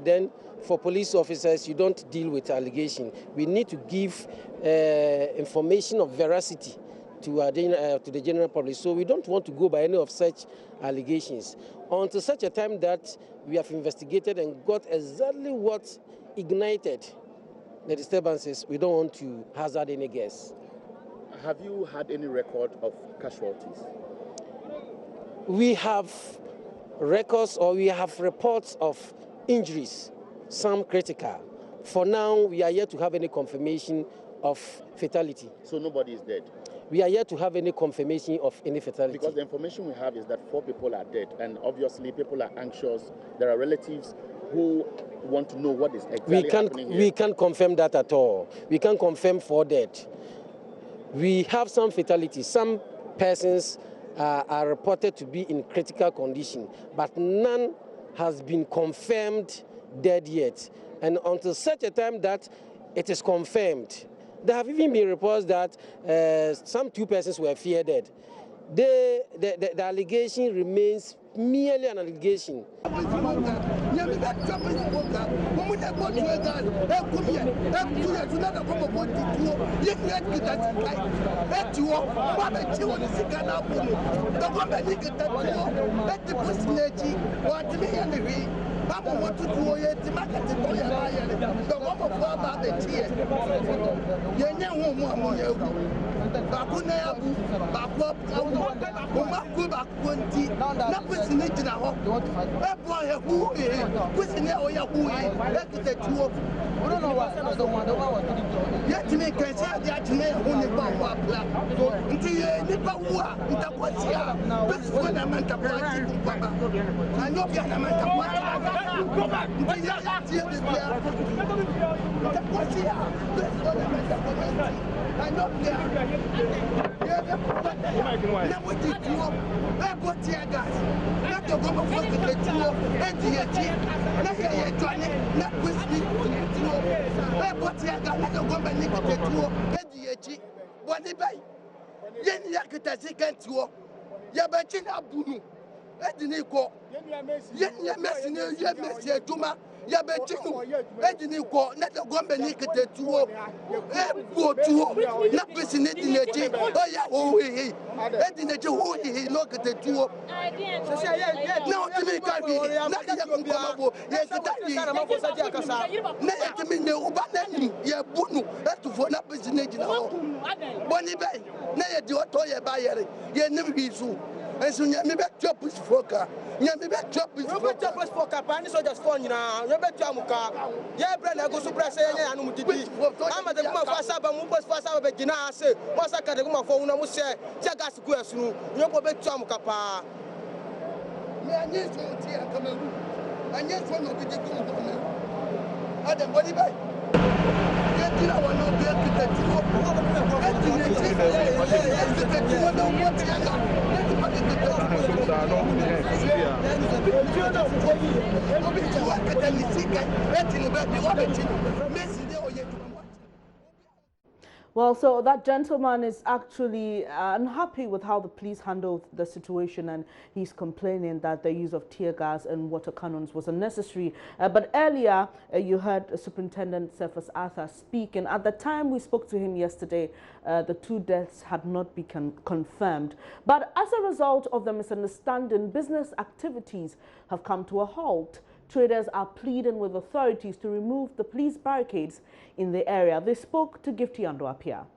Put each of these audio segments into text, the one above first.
then for police officers, you don't deal with allegation. We need to give information of veracity to the general public. So we don't want to go by any of such allegations until such a time that we have investigated and got exactly what ignited the disturbances. We don't want to hazard any guess. Have you had any record of casualties? We have records, or we have reports of injuries, some critical. For now, we are yet to have any confirmation of fatality. So nobody is dead? We are yet to have any confirmation of any fatality. Because the information we have is that 4 people are dead, and obviously people are anxious. There are relatives who want to know what is exactly happening here. We can't confirm that at all. We can't confirm 4 dead. We have some fatalities. Some persons are reported to be in critical condition, but none has been confirmed dead yet. And until such a time that it is confirmed, there have even been reports that some 2 persons were feared dead. The allegation remains merely an allegation. Well, so that gentleman is actually unhappy with how the police handled the situation, and he's complaining that the use of tear gas and water cannons was unnecessary. But earlier, you heard Superintendent Cephas Arthur speak, and at the time we spoke to him yesterday, the 2 deaths had not been confirmed. But as a result of the misunderstanding, business activities have come to a halt. Traders are pleading with authorities to remove the police barricades in the area. They spoke to Gifty Ando Apia.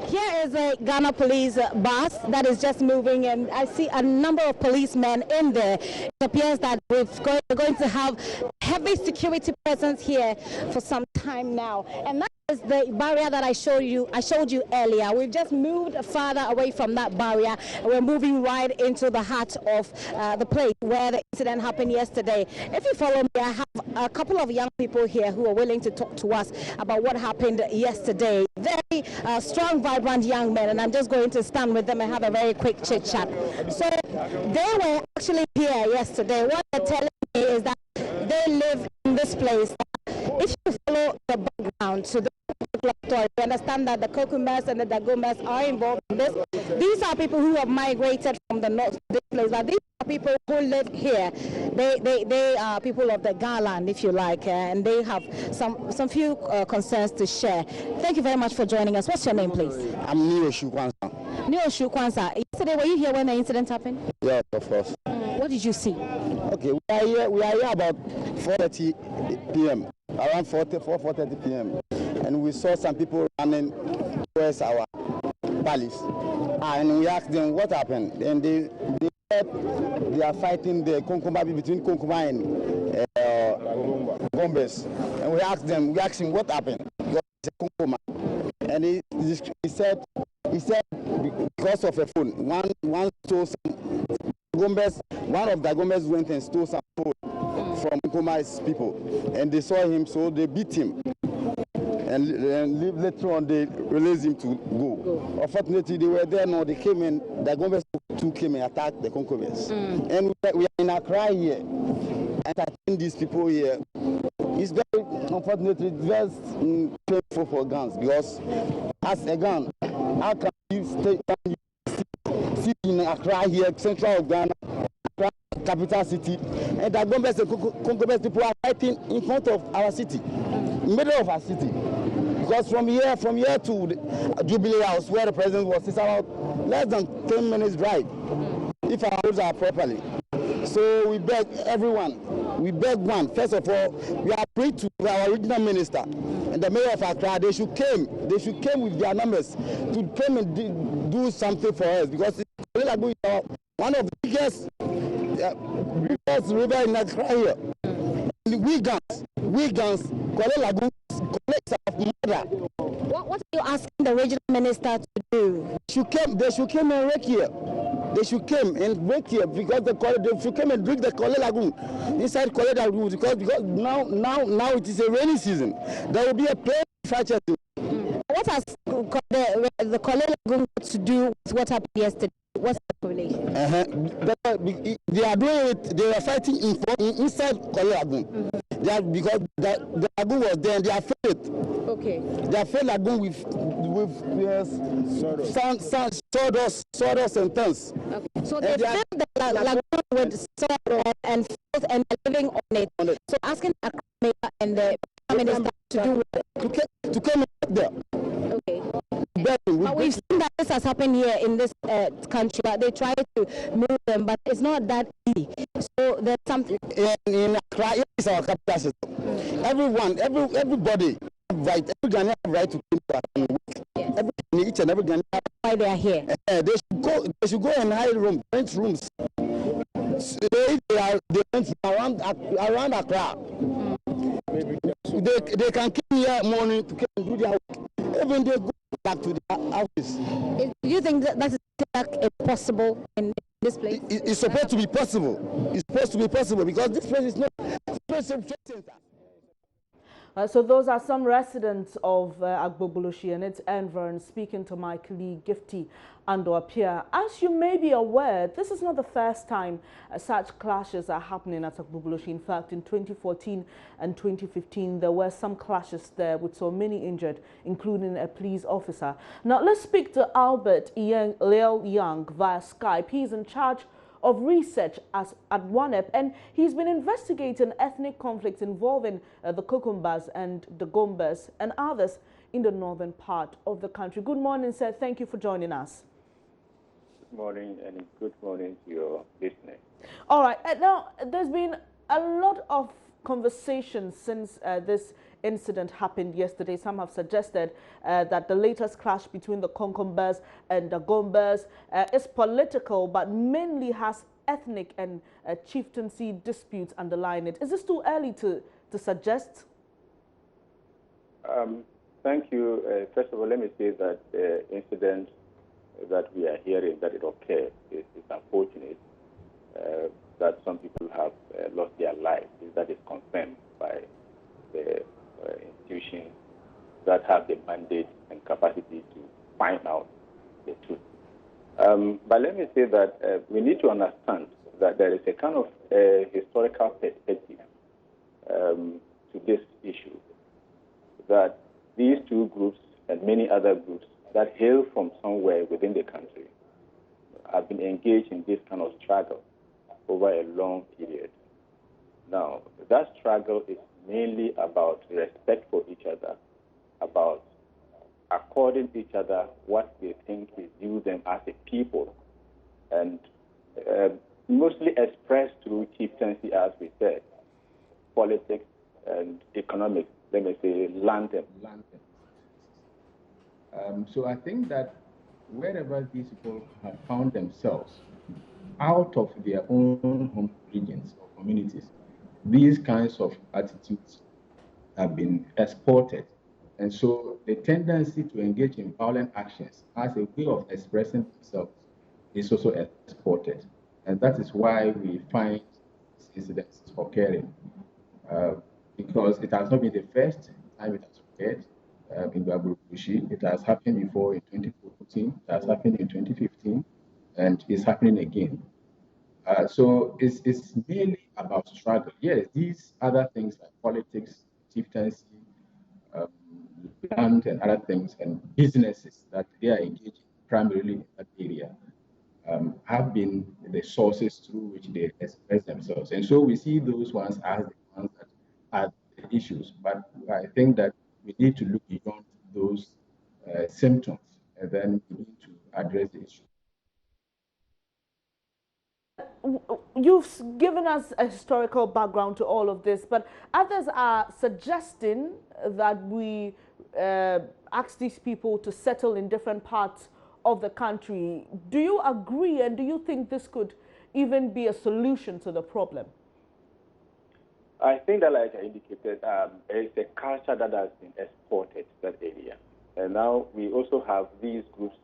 Here is a Ghana police bus that is just moving, and I see a number of policemen in there. It appears that we're going to have heavy security presence here for some time now. And that is the barrier that I showed you earlier. We've just moved farther away from that barrier, and we're moving right into the heart of the place where the incident happened yesterday. If you follow me, I have a couple of young people here who are willing to talk to us about what happened yesterday. Very strong, vibrant young men, and I'm just going to stand with them and have a very quick chit chat. So they were actually here yesterday. What they're telling me is that they live in this place. If you follow the background to the story, you understand that the Kokumas and the Dagomas are involved in this. These are people who have migrated from from the north to this place, but these are people who live here. They are people of the Garland, if you like, and they have some few concerns to share. Thank you very much for joining us. What's your name, please? I'm Neo Shukwansa. Neo Shukwansa. Yesterday, were you here when the incident happened? Yes, of course. What did you see? Okay, we are here about 4:30 p.m. Around 4:30 p.m. and we saw some people running towards our palace, and we asked them what happened, and they said they are fighting the Konkoma between Konkoma and Gombes, and we asked him what happened because it's a Konkoma, and he said because of a phone, one stole some Gombes, one of the Gombes went and stole some phone from Koma's people, and they saw him, so they beat him. And later on, they released him to go. Unfortunately, they were there. No, they came and the Gombes too came and attacked the Konkobes. And we are in Accra here, entertaining these people here. It's very, unfortunately, very painful for guns, because as a gun, how can you sit in Accra here, central of Ghana, Accra, capital city, and the Gombes and Konkobes people are fighting in front of our city, middle of our city. Because from here to the Jubilee House, where the president was, it's about less than 10 minutes drive, if our roads are properly. So we beg everyone, first of all, we are praying to our regional minister and the mayor of Accra. They should come with their numbers to come and do something for us, because one of the biggest river in Accra here. We guns, Kwale Lagoon, What are you asking the regional minister to do? They should come and wreck here. They should come and wreck here, because they should come and drink the Kwale Lagoon inside Kwale Lagoon, because now it is a rainy season. There will be a plague fracture. What has the Kwale Lagoon to do with what happened yesterday? What's the relation? They are doing it. They are fighting inside Kwale Lagoon. Because the lagoon was there, and they are afraid. Okay. They are afraid lagoon with sawdust and tons. Okay. So they filled the lagoon with sawdust and filth, and they're living on it. So asking the mayor and the minister to do to come there. Okay. But we've seen that this has happened here in this country. They try to move them, but it's not that easy. So there's something. In Accra, it's our capital system. Everybody have right. Every Ghanaian have right to come to and work. Yes. Each and every Ghanaian. Why they are here? They should go and hire rent rooms. They rent around Accra. They can come here morning to come and do their work. Even they go back to their office. Do you think that is possible in this place? It's supposed to be possible. It's supposed to be possible, because this place is not a special center. So those are some residents of Agbogbloshie and its environs speaking to my colleague Gifty Ando-Apia. As you may be aware, this is not the first time such clashes are happening at Agbogbloshie. In fact, in 2014 and 2015, there were some clashes there with so many injured, including a police officer. Now, let's speak to Albert Leo Young via Skype. He's in charge of research at WANEP, and he's been investigating ethnic conflicts involving the Kokumbas and the Gombas and others in the northern part of the country. Good morning, sir. Thank you for joining us. Good morning, and good morning to your listeners. All right. Now, there's been a lot of conversation since this incident happened yesterday. Some have suggested that the latest clash between the Kokumbas and the Gombas is political, but mainly has ethnic and chieftaincy disputes underlying it. Is this too early to suggest? Thank you. First of all, let me say that the incident that we are hearing that it occurred is unfortunate. That some people have lost their lives. That is confirmed by the institutions that have the mandate and capacity to find out the truth. But let me say that we need to understand that there is a kind of historical perspective to this issue, that these two groups and many other groups that hail from somewhere within the country have been engaged in this kind of struggle over a long period. Now, that struggle is mainly about respect for each other, about according to each other what they think is due them as a people, and mostly expressed through chieftaincy, as we said, politics and economics, let me say, land. So I think that wherever these people have found themselves out of their own home regions or communities, these kinds of attitudes have been exported. And so the tendency to engage in violent actions as a way of expressing themselves is also exported. And that is why we find these incidents occurring. Because it has not been the first time it has occurred in Agbogbloshie. It has happened before in 2014, it has happened in 2015, and it's happening again. So it's mainly about struggle. Yes, these other things like politics, chieftaincy, land and other things, and businesses that they are engaging primarily in that area have been the sources through which they express themselves. And so we see those ones as the ones that are the issues. But I think that we need to look beyond those symptoms and then begin to address the issue. You've given us a historical background to all of this, but others are suggesting that we ask these people to settle in different parts of the country. Do you agree, and do you think this could even be a solution to the problem? I think that, like I indicated, it's a culture that has been exported to that area. And now we also have these groups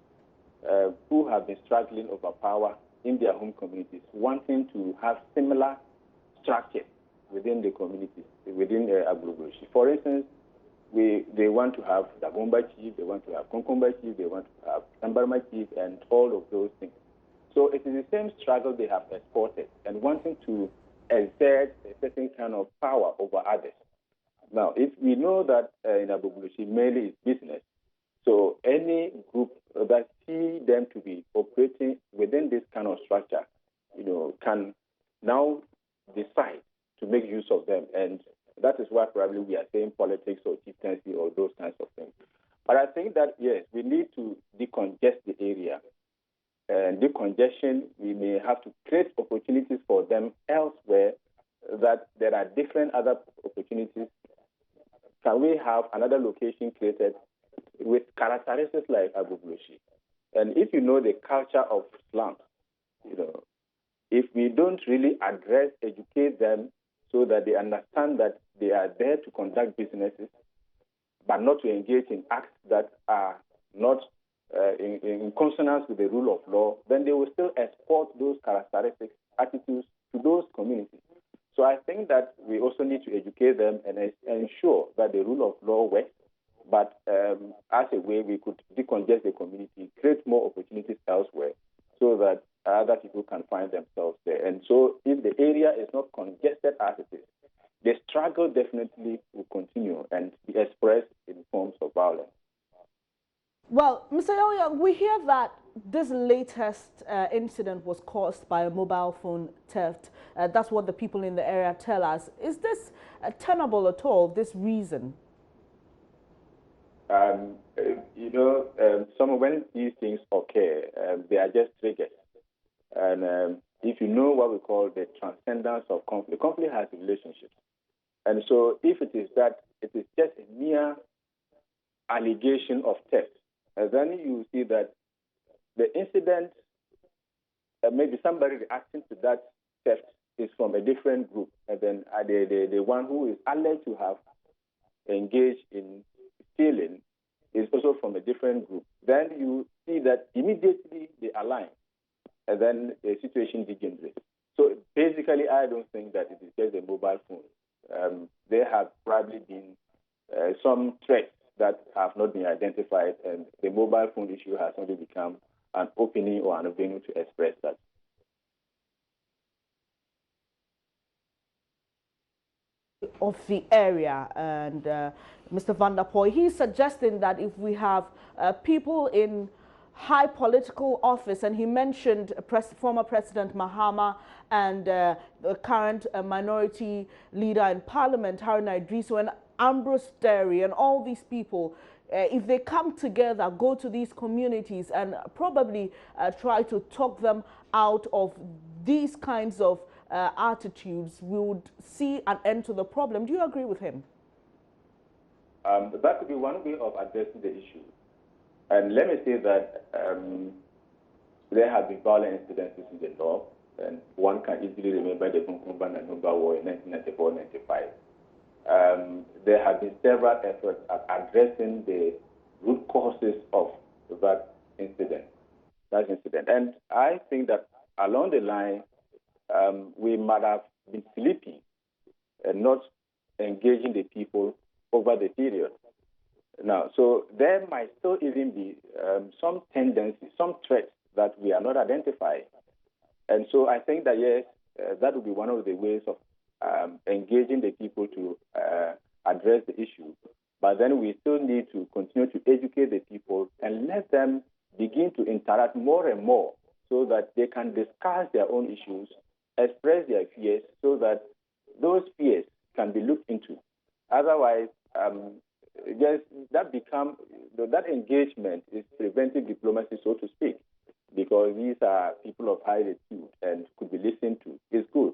who have been struggling over power in their home communities, wanting to have similar structure within the communities, within Agbogbloshie. For instance, they want to have the Gomba chief, they want to have Konkomba chief, they want to have Tambarma chief, and all of those things. So it is the same struggle they have exported and wanting to exert a certain kind of power over others. Now, if we know that in Agbogbloshie mainly is business, so any group that see them to be operating within this kind of structure, can now decide to make use of them. And that is why probably we are saying politics or chieftaincy or those kinds of things. But I think that, yes, we need to decongest the area. And decongestion, we may have to create opportunities for them elsewhere, that there are different other opportunities. Can we have another location created with characteristics like Agbogbloshie? And if you know the culture of slums, if we don't really address, educate them so that they understand that they are there to conduct businesses, but not to engage in acts that are not in consonance with the rule of law, then they will still export those characteristics, attitudes to those communities. So I think that we also need to educate them and ensure that the rule of law works, but as a way we could decongest the community, create more opportunities elsewhere so that other people can find themselves there. And so if the area is not congested as it is, the struggle definitely will continue and be expressed in forms of violence. Well, Mr. Young, we hear that this latest incident was caused by a mobile phone theft. That's what the people in the area tell us. Is this tenable at all, this reason? When these things occur, they are just triggers. And if you know what we call the transcendence of conflict, conflict has relationships. And so if it is that, it is just a mere allegation of theft, and then you see that the incident, maybe somebody reacting to that theft is from a different group, and then the one who is alleged to have engaged in stealing is also from a different group. Then you see that immediately they align, and then the situation degenerates. So basically, I don't think that it is just a mobile phone. There have probably been some threats that have not been identified, and the mobile phone issue has only become an opening or an avenue to express that. Of the area, and Mr. Van der Poel, he's suggesting that if we have people in high political office, and he mentioned former President Mahama and the current minority leader in Parliament, Haruna Idrisu, and Ambrose Derry, and all these people. If they come together, go to these communities and probably try to talk them out of these kinds of attitudes, we would see an end to the problem. Do you agree with him? That could be one way of addressing the issue. And let me say that there have been violent incidences in the north, and one can easily remember the Nkumba and Numba War in 1994-95. There have been several efforts at addressing the root causes of that incident. And I think that along the line, we might have been sleeping and not engaging the people over the period. Now, so there might still even be some tendencies, some threats that we are not identifying. And so I think that, yes, that would be one of the ways of engaging the people to address the issue. But then we still need to continue to educate the people and let them begin to interact more and more so that they can discuss their own issues, express their fears, so that those fears can be looked into. Otherwise, that engagement is preventive diplomacy, so to speak, because these are people of high repute and could be listened to. It's good.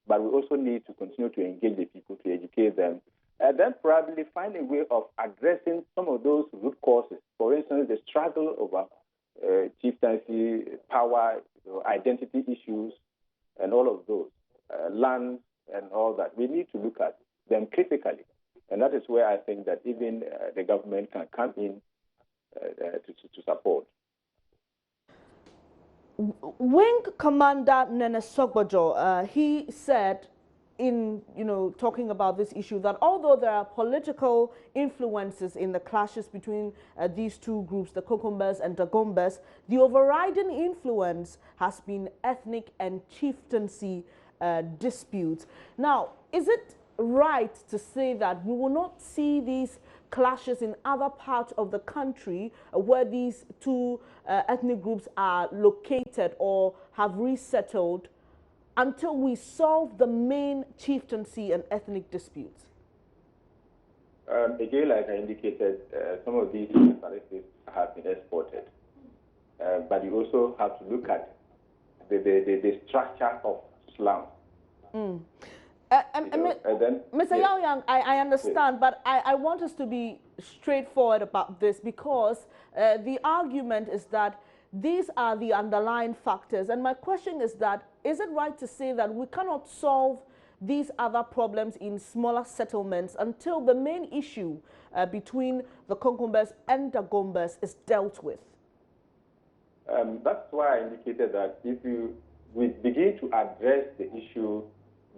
But we also need to continue to engage the people, to educate them, and then probably find a way of addressing some of those root causes. For instance, the struggle over chieftaincy, power, identity issues, and all of those, land and all that. We need to look at them critically. And that is where I think that even the government can come in to support. Wing Commander Nene Sogbojo, he said in talking about this issue that although there are political influences in the clashes between these two groups, the Kokombas and Dagombas, the overriding influence has been ethnic and chieftaincy disputes. Now, is it right to say that we will not see these clashes in other parts of the country where these two ethnic groups are located or have resettled until we solve the main chieftaincy and ethnic disputes? Again, like I indicated, some of these characteristics have been exported. But you also have to look at the structure of slums. Mr. Yao Yang, I understand, but I want us to be straightforward about this, because the argument is that these are the underlying factors. And my question is that, is it right to say that we cannot solve these other problems in smaller settlements until the main issue between the Konkombas and Dagombas is dealt with? That's why I indicated that if we begin to address the issue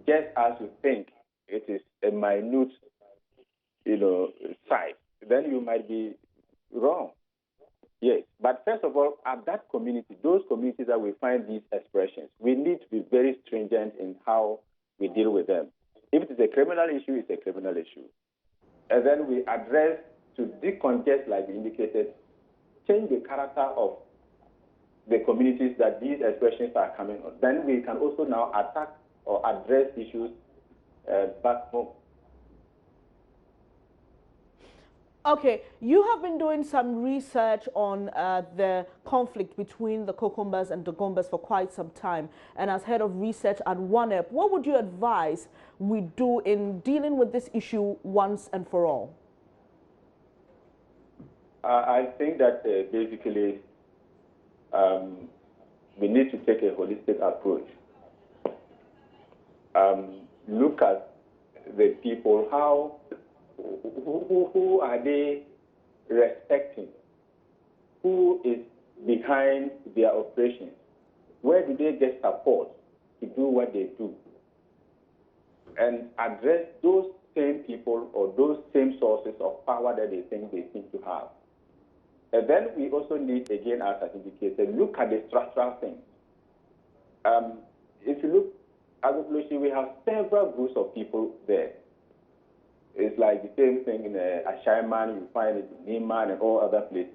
just as you think it is a minute, size, then you might be wrong. Yes, but first of all, at that community, those communities that we find these expressions, we need to be very stringent in how we deal with them. If it is a criminal issue, it's a criminal issue. And then we address to decongest, like we indicated, change the character of the communities that these expressions are coming on. Then we can also now attack or address issues back home. Okay, you have been doing some research on the conflict between the Kokombas and Dagombas for quite some time. And as head of research at WANEP, what would you advise we do in dealing with this issue once and for all? I think that basically we need to take a holistic approach. Look at the people, who are they respecting? Who is behind their operations? Where do they get support to do what they do? And address those same people or those same sources of power that they think they seem to have. And then we also need, again, as I indicated, look at the structural things. If you look at Agbogbloshie, we have several groups of people there. It's like the same thing in Ashaiman, you find it in Niman and all other places.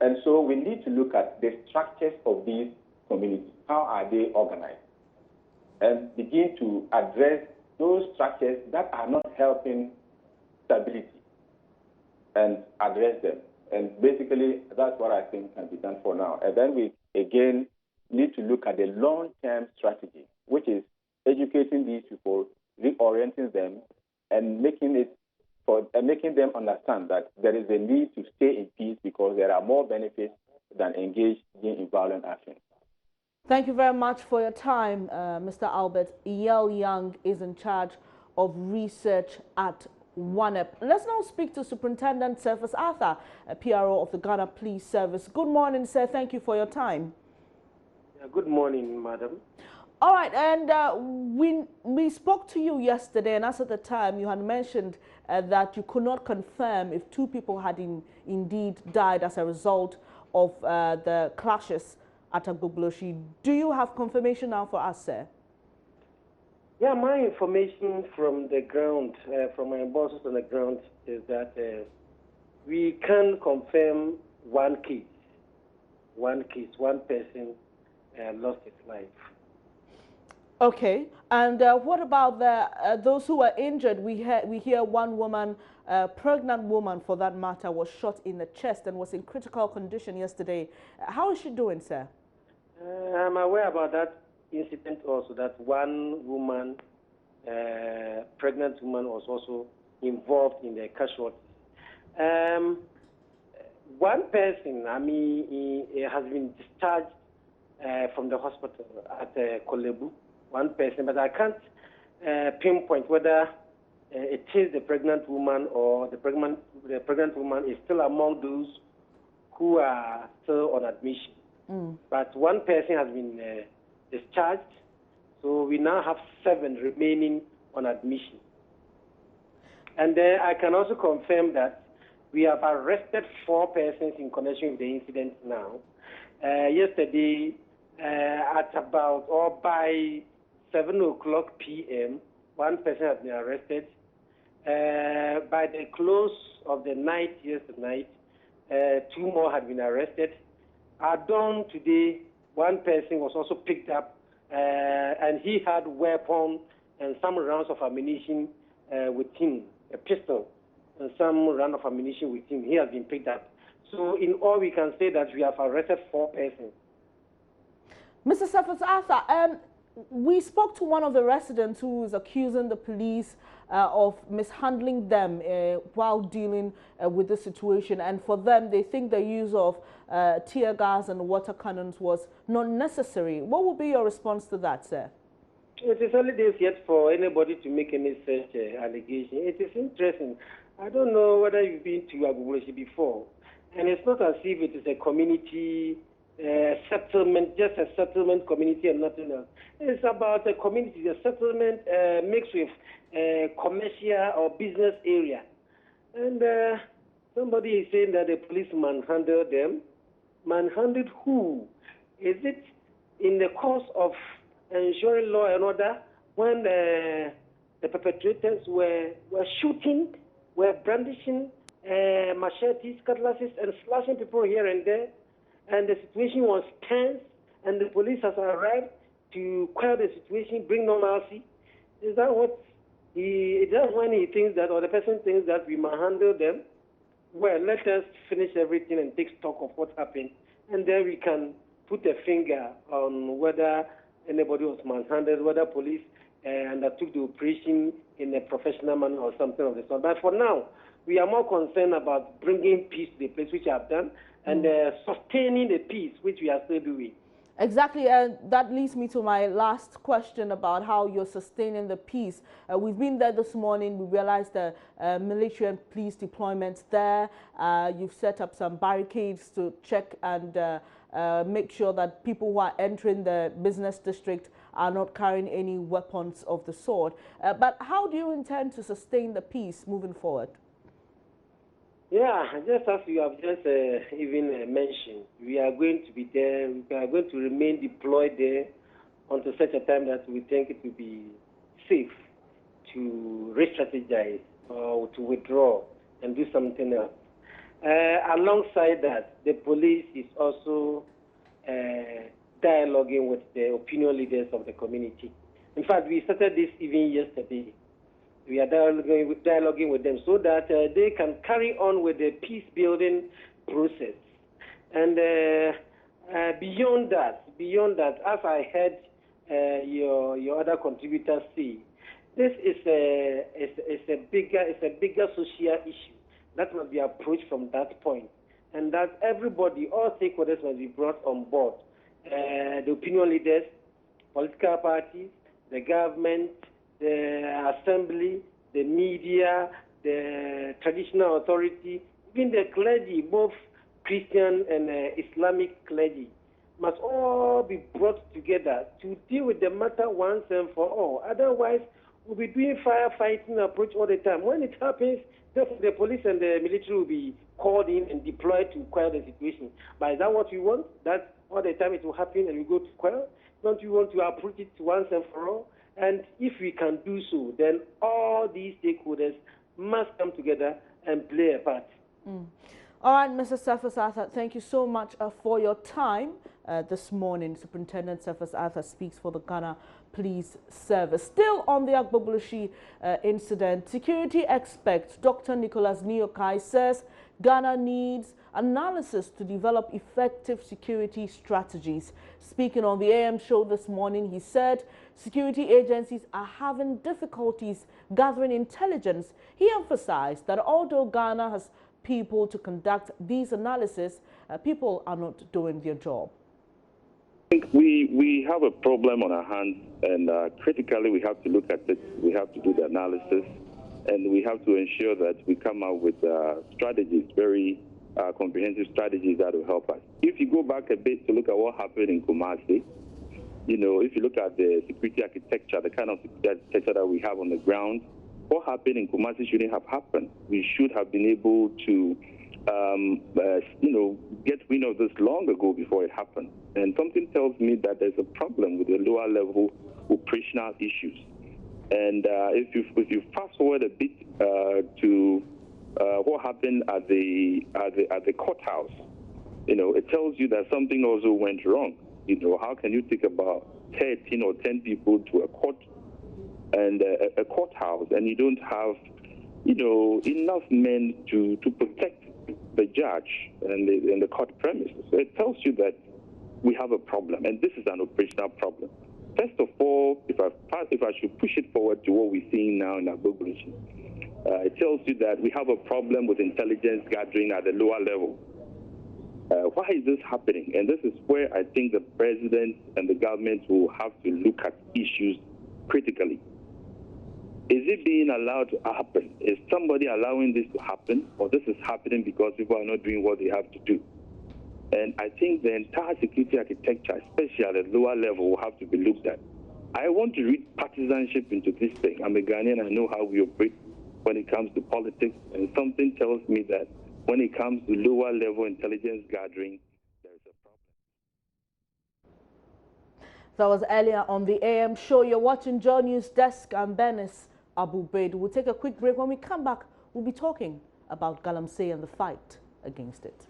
And so we need to look at the structures of these communities. How are they organized? And begin to address those structures that are not helping stability and address them. And basically, that's what I think can be done for now. And then we, again, need to look at the long-term strategy, which is educating these people, reorienting them, and making them understand that there is a need to stay in peace because there are more benefits than engaging in violent action. Thank you very much for your time, Mr. Albert. Yale Young is in charge of research at WANEP. Let's now speak to Superintendent Cephas Arthur, a PRO of the Ghana Police Service. Good morning, sir. Thank you for your time. Good morning, madam. All right, and we spoke to you yesterday, and as at the time, you had mentioned that you could not confirm if 2 people had indeed died as a result of the clashes at Agbogbloshie. Do you have confirmation now for us, sir? Yeah, my information from the ground, from my bosses on the ground, is that we can confirm one case. One person lost his life. Okay, and what about those who were injured? We hear one woman, pregnant woman for that matter, was shot in the chest and was in critical condition yesterday. How is she doing, sir? I'm aware about that incident also, that one woman, pregnant woman, was also involved in the casualties. One person, he has been discharged from the hospital at Kolebu. One person, but I can't pinpoint whether it is the pregnant woman or the pregnant woman is still among those who are still on admission. But one person has been discharged, so we now have 7 remaining on admission. And I can also confirm that we have arrested 4 persons in connection with the incident now. Yesterday, at about or by 7:00 p.m., one person has been arrested. By the close of the night yesterday, 2 more had been arrested. At dawn today, one person was also picked up, and he had weapons and some rounds of ammunition with him, a pistol and some round of ammunition with him. He has been picked up. So in all, we can say that we have arrested 4 persons. Mr. Cephas Arthur, we spoke to one of the residents who is accusing the police of mishandling them while dealing with the situation, and for them, they think the use of tear gas and water cannons was not necessary. What would be your response to that, sir? It is early days yet for anybody to make any such allegation. It is interesting. I don't know whether you've been to Agbogbloshie before, and it's not as if it is a community settlement, just a settlement community and nothing else. It's about a community, a settlement mixed with commercial or business area. And somebody is saying that the police manhandled them. Manhandled who? Is it in the course of ensuring law and order when the perpetrators were shooting, were brandishing machetes, cutlasses, and slashing people here and there? And the situation was tense, and the police has arrived to quell the situation, bring normalcy. Is that what that's when he thinks that, or the person thinks that we manhandle them? Well, let us finish everything and take stock of what happened, and then we can put a finger on whether anybody was manhandled, whether police undertook the operation in a professional manner or something of the sort. But for now, we are more concerned about bringing peace to the place, which we have done, and sustaining the peace, which we are still doing. Exactly, and that leads me to my last question about how you're sustaining the peace. We've been there this morning. We realized the military and police deployments there. You've set up some barricades to check and make sure that people who are entering the business district are not carrying any weapons of the sort. But how do you intend to sustain the peace moving forward? Yeah, just as you have just even mentioned, we are going to be there. We are going to remain deployed there until such a time that we think it will be safe to re-strategize or to withdraw and do something else. Alongside that, the police is also dialoguing with the opinion leaders of the community. In fact, we started this even yesterday. We are dialoguing with them so that they can carry on with the peace-building process. And beyond that, as I heard your other contributors say, this is a bigger social issue that must be approached from that point, and that everybody, all stakeholders, must be brought on board. The opinion leaders, political parties, the government, the assembly, the media, the traditional authority, even the clergy, both Christian and Islamic clergy, must all be brought together to deal with the matter once and for all. Otherwise, we'll be doing firefighting approach all the time. When it happens, the police and the military will be called in and deployed to quell the situation. But is that what we want? That all the time it will happen and we go to quell? Don't we want to approach it once and for all? And if we can do so, then all these stakeholders must come together and play a part. All right, Mr. Cephas Arthur, thank you so much for your time this morning. Superintendent Cephas Arthur speaks for the Ghana Police Service. Still on the Agbogbloshie incident, security expert Dr. Nicholas Niokai says Ghana needs analysis to develop effective security strategies. Speaking on the AM show this morning, he said security agencies are having difficulties gathering intelligence. He emphasized that although Ghana has people to conduct these analyses, people are not doing their job. I think we have a problem on our hands, and critically we have to look at it. We have to do the analysis, and we have to ensure that we come out with strategies, very comprehensive strategies that will help us. If you go back a bit to look at what happened in Kumasi, you know, if you look at the security architecture, the kind of security architecture that we have on the ground, what happened in Kumasi shouldn't have happened. We should have been able to, you know, get wind of this long ago before it happened. And something tells me that there's a problem with the lower level operational issues. And if you fast forward a bit to what happened at the courthouse, you know, it tells you that something also went wrong. You know, how can you take about 13 or 10 people to a court and a courthouse, and you don't have, you know, enough men to protect the judge and the court premises? So it tells you that we have a problem, and this is an operational problem. First of all, if I should push it forward to what we're seeing now in Agbogbloshie, it tells you that we have a problem with intelligence gathering at the lower level. Why is this happening? And this is where I think the president and the government will have to look at issues critically. Is it being allowed to happen? Is somebody allowing this to happen? Or this is happening because people are not doing what they have to do? And I think the entire security architecture, especially at the lower level, will have to be looked at. I want to read partisanship into this thing. I'm a Ghanaian, I know how we operate when it comes to politics, and something tells me that when it comes to lower level intelligence gathering, there's a problem. That was earlier on the AM show. You're watching Joe News Desk. I'm Benis Abu Baid. We'll take a quick break. When we come back, we'll be talking about Galamsey and the fight against it.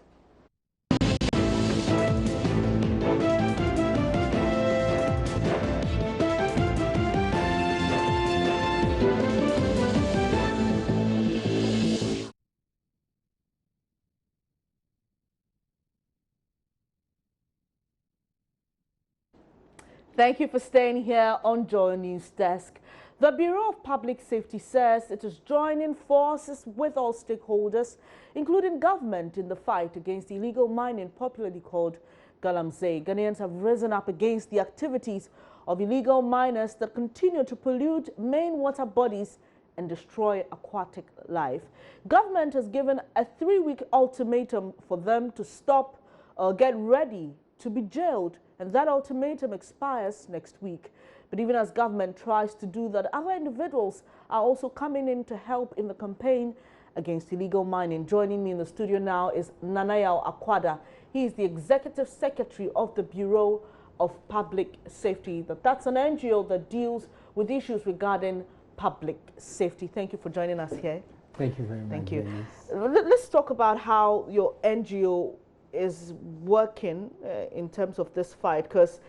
Thank you for staying here on Joy News Desk. The Bureau of Public Safety says it is joining forces with all stakeholders, including government, in the fight against illegal mining, popularly called Galamsey. Ghanaians have risen up against the activities of illegal miners that continue to pollute main water bodies and destroy aquatic life. Government has given a 3-week ultimatum for them to stop or get ready to be jailed, and that ultimatum expires next week. But even as government tries to do that, other individuals are also coming in to help in the campaign against illegal mining. Joining me in the studio now is Nanayao Akwada. He is the Executive Secretary of the Bureau of Public Safety. That's an NGO that deals with issues regarding public safety. Thank you for joining us here. Thank you very much. Thank you. Let's talk about how your NGO is working in terms of this fight, because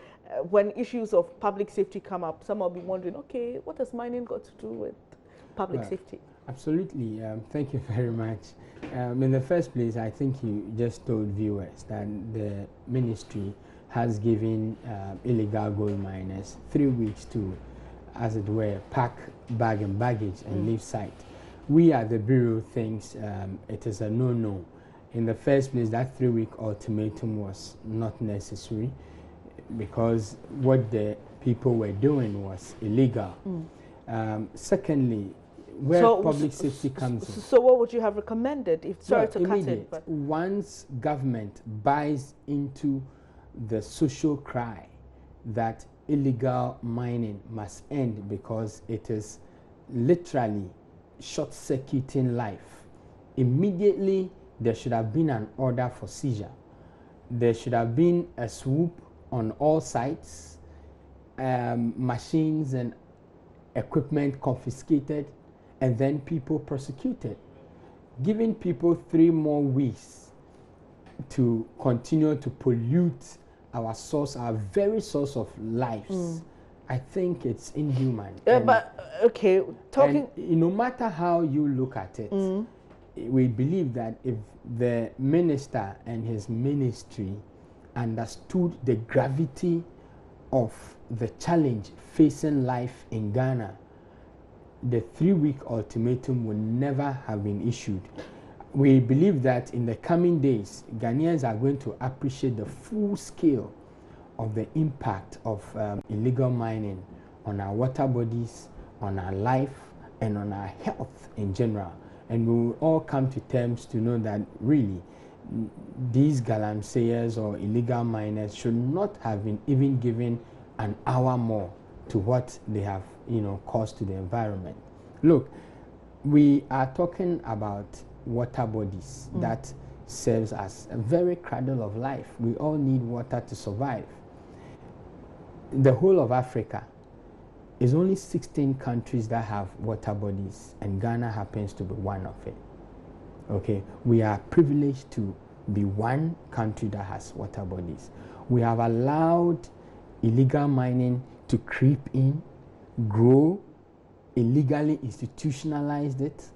when issues of public safety come up, some will be wondering, okay, what has mining got to do with public safety? Absolutely. Thank you very much. In the first place, I think you just told viewers that the ministry has given illegal gold miners 3 weeks to, as it were, pack bag and baggage and leave site. We at the Bureau thinks it is a no-no. In the first place, that 3-week ultimatum was not necessary because what the people were doing was illegal. Secondly, where public safety comes in. So what would you have recommended? If sorry to cut in, but once government buys into the social cry that illegal mining must end because it is literally short-circuiting life, immediately there should have been an order for seizure. There should have been a swoop on all sites, machines and equipment confiscated, and then people prosecuted. Giving people 3 more weeks to continue to pollute our source, our very source of lives, I think it's inhuman. But okay, talking. And no matter how you look at it, we believe that if the minister and his ministry understood the gravity of the challenge facing life in Ghana, the 3-week ultimatum would never have been issued. We believe that in the coming days, Ghanaians are going to appreciate the full scale of the impact of illegal mining on our water bodies, on our life, and on our health in general. And we will all come to terms to know that really these galamseyers or illegal miners should not have been even given an hour more to what they have, caused to the environment. Look, we are talking about water bodies that serves as a very cradle of life. We all need water to survive. The whole of Africa is only 16 countries that have water bodies, and Ghana happens to be one of it. Okay, we are privileged to be one country that has water bodies. We have allowed illegal mining to creep in, grow, illegally institutionalized it,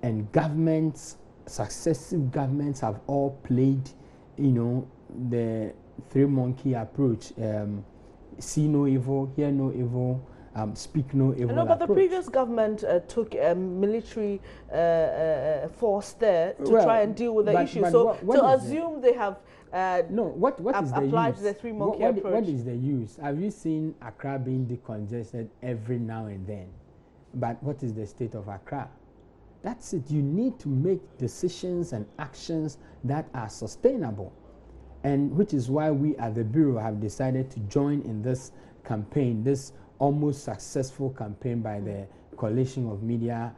and governments, successive governments have all played, the 3-monkey approach. See no evil, hear no evil, speak no evil. No, but the previous government took a military force there to try and deal with the issue. So to assume they have applied the 3-monkey approach. What is the use? Have you seen Accra being decongested every now and then? But what is the state of Accra? That's it. You need to make decisions and actions that are sustainable. And which is why we at the Bureau have decided to join in this campaign, this almost successful campaign by the coalition of media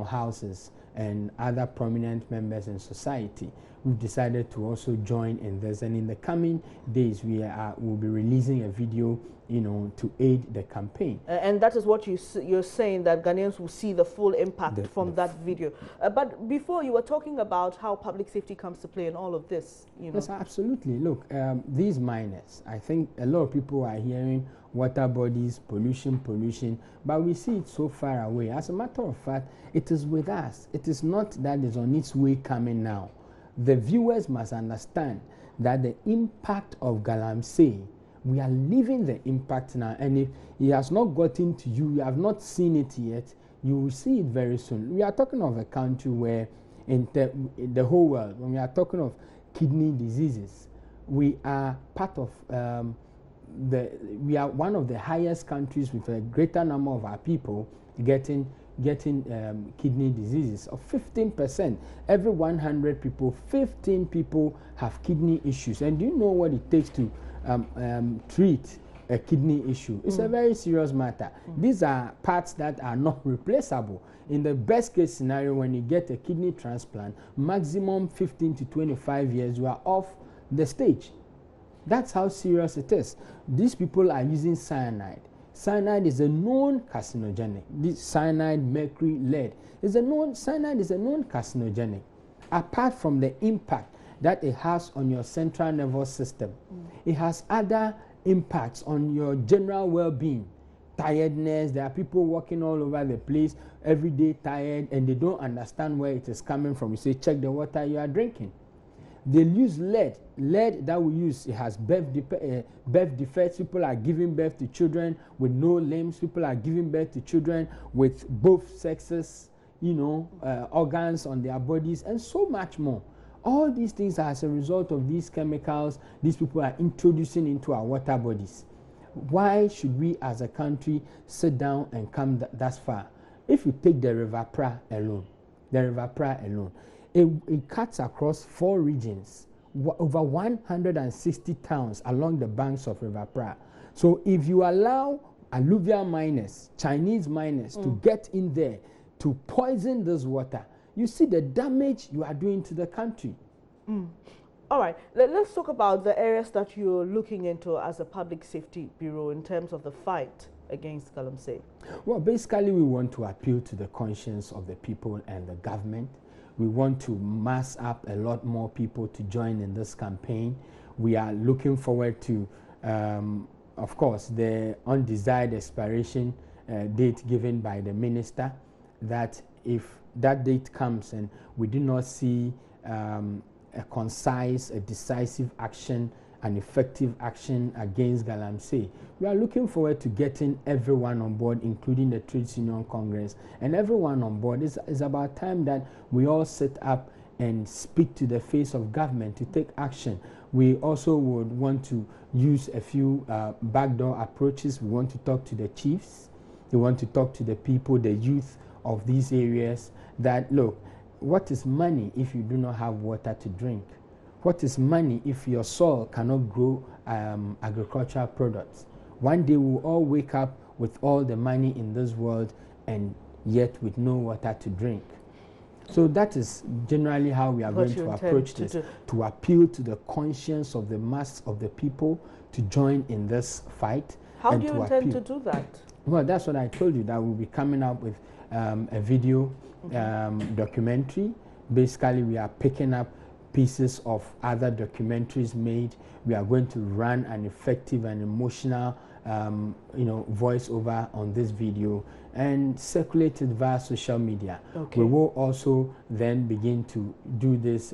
houses and other prominent members in society. We've decided to also join in this, and in the coming days we'll be releasing a video to aid the campaign. And that is what you're saying, that Ghanaians will see the full impact from that video. But before, you were talking about how public safety comes to play in all of this. Yes, absolutely. Look, these miners, I think a lot of people are hearing water bodies, pollution, but we see it so far away. As a matter of fact, it is with us. It is not that it's on its way coming now. The viewers must understand that the impact of galamsey, we are living the impact now, and if it has not gotten to you, you have not seen it yet, you will see it very soon. We are talking of a country where in the whole world, when we are talking of kidney diseases, we are part of we are one of the highest countries with a greater number of our people getting kidney diseases of 15%. Every 100 people, 15 people have kidney issues. And do you know what it takes to treat a kidney issue? It's a very serious matter. These are parts that are not replaceable. In the best case scenario, when you get a kidney transplant, maximum 15 to 25 years, you are off the stage. That's how serious it is. These people are using cyanide. Cyanide is a known carcinogenic. This cyanide, mercury, lead is a known, cyanide is a known carcinogenic. Apart from the impact that it has on your central nervous system, it has other impacts on your general well-being. Tiredness, there are people walking all over the place every day tired and they don't understand where it is coming from. You say, check the water you are drinking. They use lead. Lead that we use, it has birth defects. People are giving birth to children with no limbs. People are giving birth to children with both sexes, you know, organs on their bodies, and so much more. All these things are as a result of these chemicals these people are introducing into our water bodies. Why should we as a country sit down and come that far? If you take the River Pra alone, it cuts across 4 regions, over 160 towns along the banks of River Pra. So if you allow alluvial miners, Chinese miners, to get in there to poison this water, you see the damage you are doing to the country. All right, let's talk about the areas that you're looking into as a public safety bureau in terms of the fight against galamsey. Well, basically we want to appeal to the conscience of the people and the government. We want to mass up a lot more people to join in this campaign. We are looking forward to, of course, the undesired expiration date given by the minister, that if that date comes and we do not see a concise, a decisive action, an effective action against galamsey, we are looking forward to getting everyone on board, including the Trades Union Congress, and everyone on board. It's about time that we all sit up and speak to the face of government to take action. We also would want to use a few backdoor approaches. We want to talk to the chiefs. We want to talk to the people, the youth of these areas, that look, what is money if you do not have water to drink? What is money if your soil cannot grow agricultural products? One day we'll all wake up with all the money in this world and yet with no water to drink. So that is generally how we are going to approach this, to appeal to the conscience of the mass of the people to join in this fight. How do you intend to do that? Well, that's what I told you, that we'll be coming up with a video documentary. Basically, we are picking up pieces of other documentaries made. We are going to run an effective and emotional voiceover on this video and circulate it via social media. We will also then begin to do this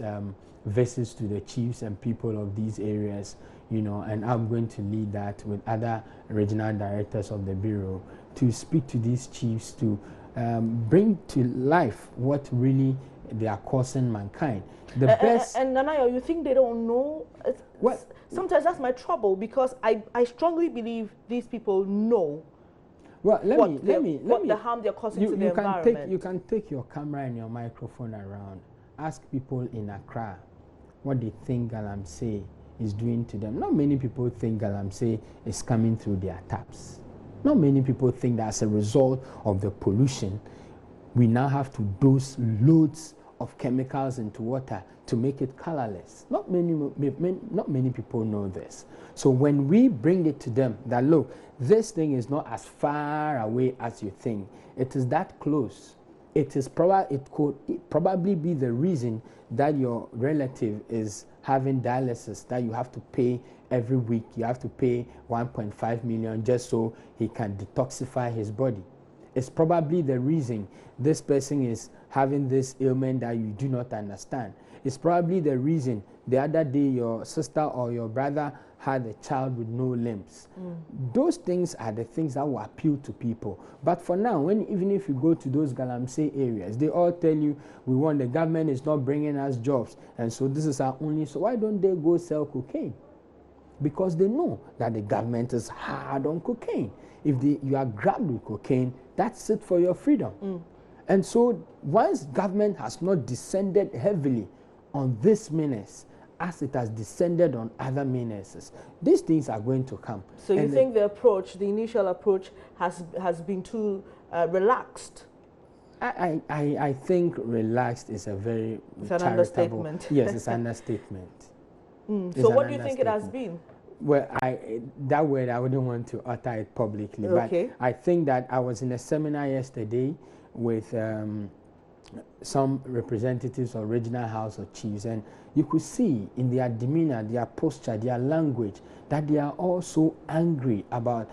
visits to the chiefs and people of these areas, and I'm going to lead that with other regional directors of the bureau to speak to these chiefs to bring to life what really they are causing mankind. The best. And Nanayo, you think they don't know? Well, sometimes that's my trouble, because I strongly believe these people know. Well, let me the harm they're causing to the environment. You can take your camera and your microphone around. Ask people in Accra what they think galamsey is doing to them. Not many people think galamsey is coming through their taps. Not many people think that as a result of the pollution, we now have to dose loads of chemicals into water to make it colorless. Not many people know this. So when we bring it to them that, look, this thing is not as far away as you think, it is that close. It could probably be the reason that your relative is having dialysis, that you have to pay every week. You have to pay 1.5 million just so he can detoxify his body. It's probably the reason this person is having this ailment that you do not understand. It's probably the reason the other day your sister or your brother had a child with no limbs. Those things are the things that will appeal to people. But for now, even if you go to those galamsey areas, they all tell you, the government is not bringing us jobs, and so this is our only, so why don't they go sell cocaine? Because they know that the government is hard on cocaine. If you are grabbed with cocaine, that's it for your freedom. And so once government has not descended heavily on this menace, as it has descended on other menaces, these things are going to come. So you think the initial approach has been too relaxed? I think relaxed is a very charitable. It's an understatement. Yes, it's an understatement. So what do you think it has been? Well, that word I wouldn't want to utter it publicly, okay. but I think that I was in a seminar yesterday with some representatives of Regional House of Chiefs, and you could see in their demeanor, their posture, their language, that they are also angry about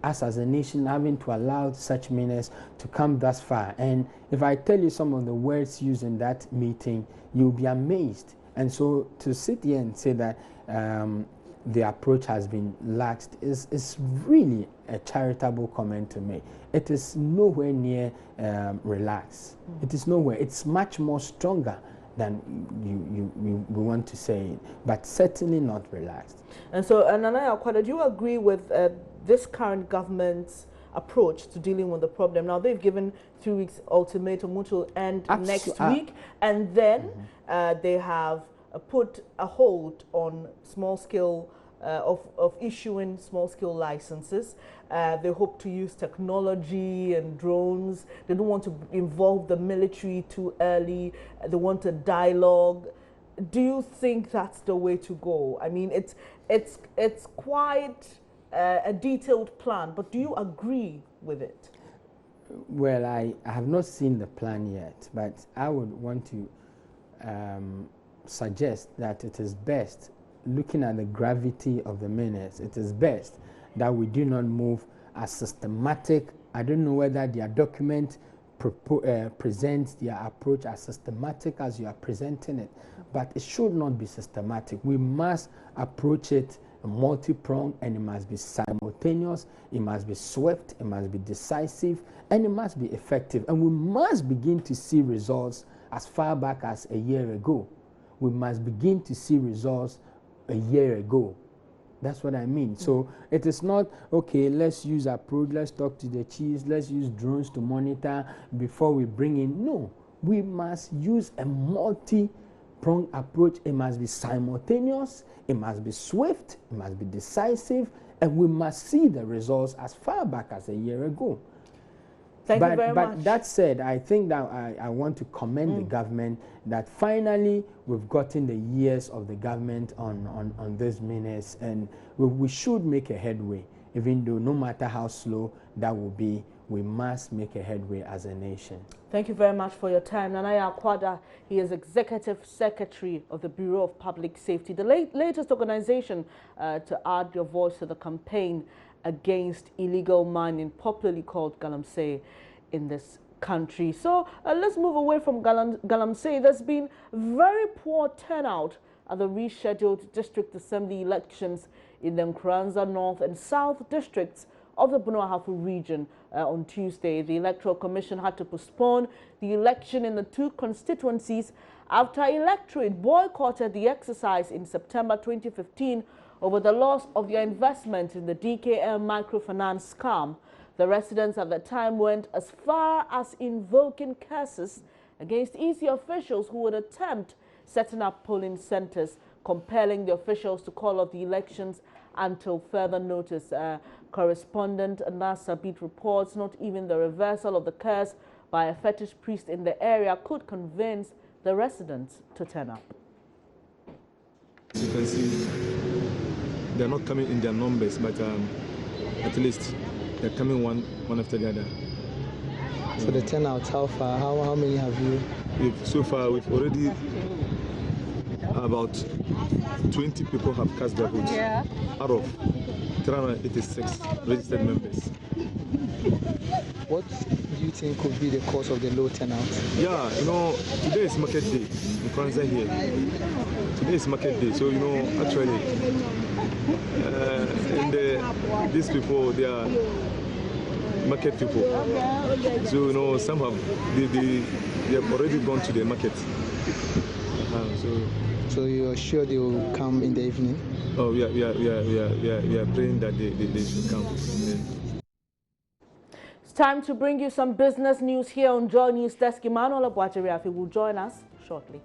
us as a nation having to allow such menace to come thus far. And if I tell you some of the words used in that meeting, you'll be amazed. And so to sit here and say that the approach has been laxed is really a charitable comment to make. It is nowhere near relaxed. It is nowhere. It's much more stronger than we want to say it, but certainly not relaxed. And so, Nana Akwada, do you agree with this current government's approach to dealing with the problem? Now, they've given 3 weeks ultimatum, which will end next week, and then they have put a hold on small-scale of issuing small-scale licenses. They hope to use technology and drones. They don't want to involve the military too early. They want a dialogue. Do you think that's the way to go? I mean, it's quite a detailed plan, but do you agree with it? Well, I have not seen the plan yet, but I would want to suggest that it is best, looking at the gravity of the menace, it is best that we do not move as systematic. I don't know whether their document presents their approach as systematic as you are presenting it, but it should not be systematic. We must approach it multi-pronged, and it must be simultaneous, it must be swift, it must be decisive, and it must be effective. And we must begin to see results as far back as a year ago. We must begin to see results a year ago. That's what I mean. So it is not, okay, let's use approach, let's talk to the chiefs, let's use drones to monitor before we bring in. No, we must use a multi-pronged approach. It must be simultaneous, it must be swift, it must be decisive, and we must see the results as far back as a year ago. Thank you very much. But that said, I think that I want to commend the government that finally we've gotten the years of the government on this menace, and we should make a headway, even though no matter how slow that will be, we must make a headway as a nation. Thank you very much for your time. Nana Akwada, he is Executive Secretary of the Bureau of Public Safety, the latest organization to add your voice to the campaign against illegal mining, popularly called Galamsey, in this country. So let's move away from Galamsey. There's been very poor turnout at the rescheduled district assembly elections in the Nkranza North and South districts of the Bunuahafu region on Tuesday. The Electoral Commission had to postpone the election in the two constituencies after electorate boycotted the exercise in September 2015 over the loss of their investment in the DKM microfinance scam. The residents at the time went as far as invoking curses against EC officials who would attempt setting up polling centers, compelling the officials to call off the elections until further notice. Correspondent Nasa Beat reports not even the reversal of the curse by a fetish priest in the area could convince the residents to turn up. As you can see, they're not coming in their numbers, but at least they're coming one after the other. So the turnout, how far? How many have you? So far, we've already about 20 people have cast their votes out of 386 registered members. What do you think could be the cause of the low turnout? Yeah, you know, today is market day in Kwanzaa here. Today is market day, so you know, actually, these people, they are market people. So you know, some have they have already gone to the market. So you're sure they will come in the evening? Oh, we are praying that they should come. It's time to bring you some business news here on Joy News Desk. Emmanuel Abwajiriafi will join us shortly.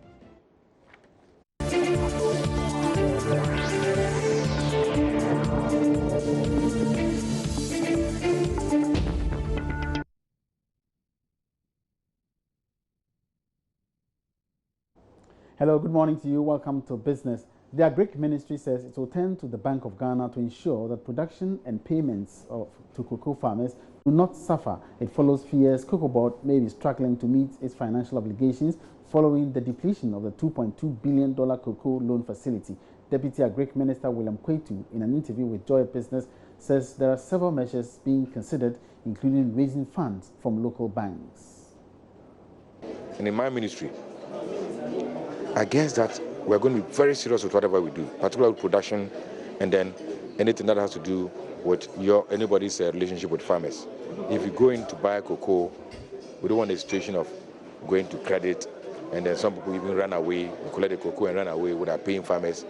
Hello, good morning to you. Welcome to Business The Agric Ministry says it will turn to the Bank of Ghana to ensure that production and payments to cocoa farmers do not suffer. It follows fears Cocoa Board may be struggling to meet its financial obligations following the depletion of the $2.2 billion cocoa loan facility. Deputy Agric Minister William Kwetu, in an interview with Joy Business, says there are several measures being considered, including raising funds from local banks. And in my ministry, I guess that we're going to be very serious with whatever we do, particularly with production, and then anything that has to do with anybody's relationship with farmers. If you go in to buy cocoa, we don't want a situation of going to credit, and then some people even run away, collect the cocoa and run away without paying farmers.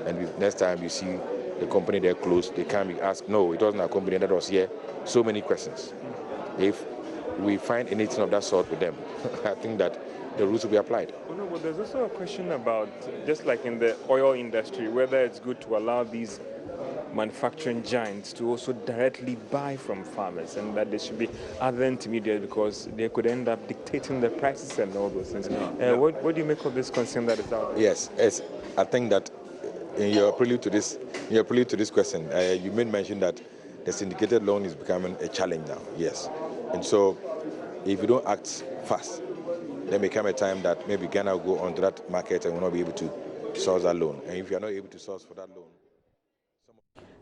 And next time you see the company there closed, they can't be asked, no, it wasn't our company that was here. So many questions. If we find anything of that sort with them, I think that the rules will be applied. Oh, no, but there's also a question about, just like in the oil industry, whether it's good to allow these manufacturing giants to also directly buy from farmers, and that there should be other intermediaries because they could end up dictating the prices and all those things. What do you make of this concern that is out there? Yes, I think that in your prelude to this question, you made mention that the syndicated loan is becoming a challenge now. Yes, and so if you don't act fast, there may come a time that maybe Ghana will go onto that market and will not be able to source that loan. And if you are not able to source for that loan,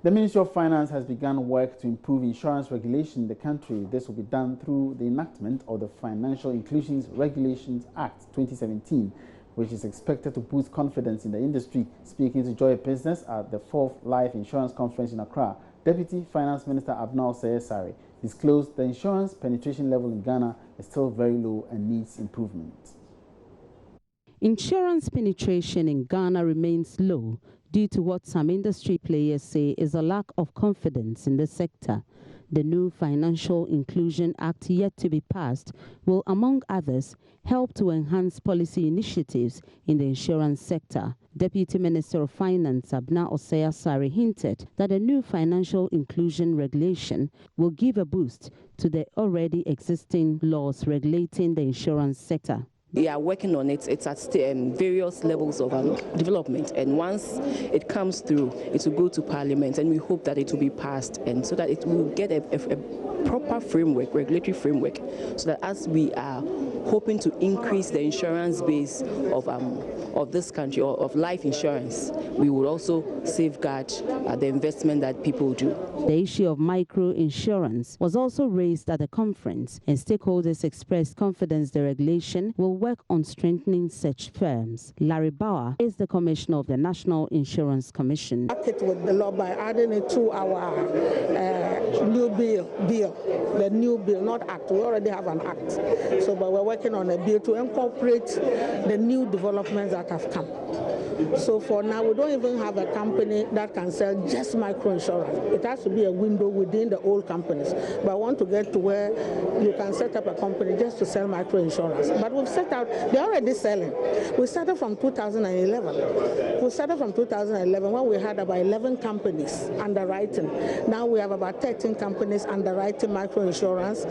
the Ministry of Finance has begun work to improve insurance regulation in the country. This will be done through the enactment of the Financial Inclusions Regulations Act 2017, which is expected to boost confidence in the industry. Speaking to Joy Business at the 4th Life Insurance Conference in Accra, Deputy Finance Minister Abnal Seyesari disclosed the insurance penetration level in Ghana is still very low and needs improvement. Insurance penetration in Ghana remains low due to what some industry players say is a lack of confidence in the sector. The new Financial Inclusion Act yet to be passed will, among others, help to enhance policy initiatives in the insurance sector. Deputy Minister of Finance Abna Osei-Asare hinted that a new financial inclusion regulation will give a boost to the already existing laws regulating the insurance sector. We are working on it. It's at various levels of development, and once it comes through, it will go to Parliament, and we hope that it will be passed, and so that it will get a proper framework, regulatory framework, so that as we are hoping to increase the insurance base of this country, or of life insurance, we will also safeguard the investment that people do. The issue of micro-insurance was also raised at the conference, and stakeholders expressed confidence the regulation will work on strengthening such firms. Larry Bauer is the commissioner of the National Insurance Commission. Market with the law by adding it to our new bill, the new bill, not act. We already have an act. So, but we're working on a bill to incorporate the new developments that have come. So for now, we don't even have a company that can sell just microinsurance. It has to be a window within the old companies. But I want to get to where you can set up a company just to sell microinsurance. But we've set out, they're already selling. We started from 2011. We started from 2011 when we had about 11 companies underwriting. Now we have about 13 companies underwriting microinsurance.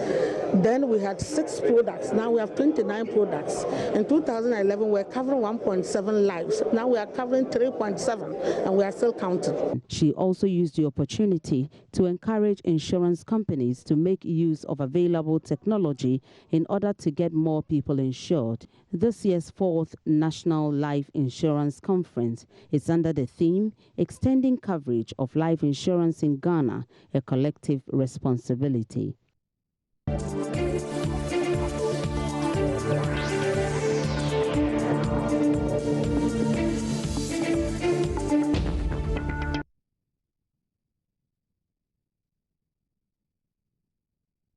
Then we had 6 products. Now we have 29 products. In 2011, we're covering 1.7 lives. Now we are covering 3.7, and we are still counting. She also used the opportunity to encourage insurance companies to make use of available technology in order to get more people insured. This year's 4th National Life Insurance Conference is under the theme, Extending Coverage of Life Insurance in Ghana, a Collective Responsibility.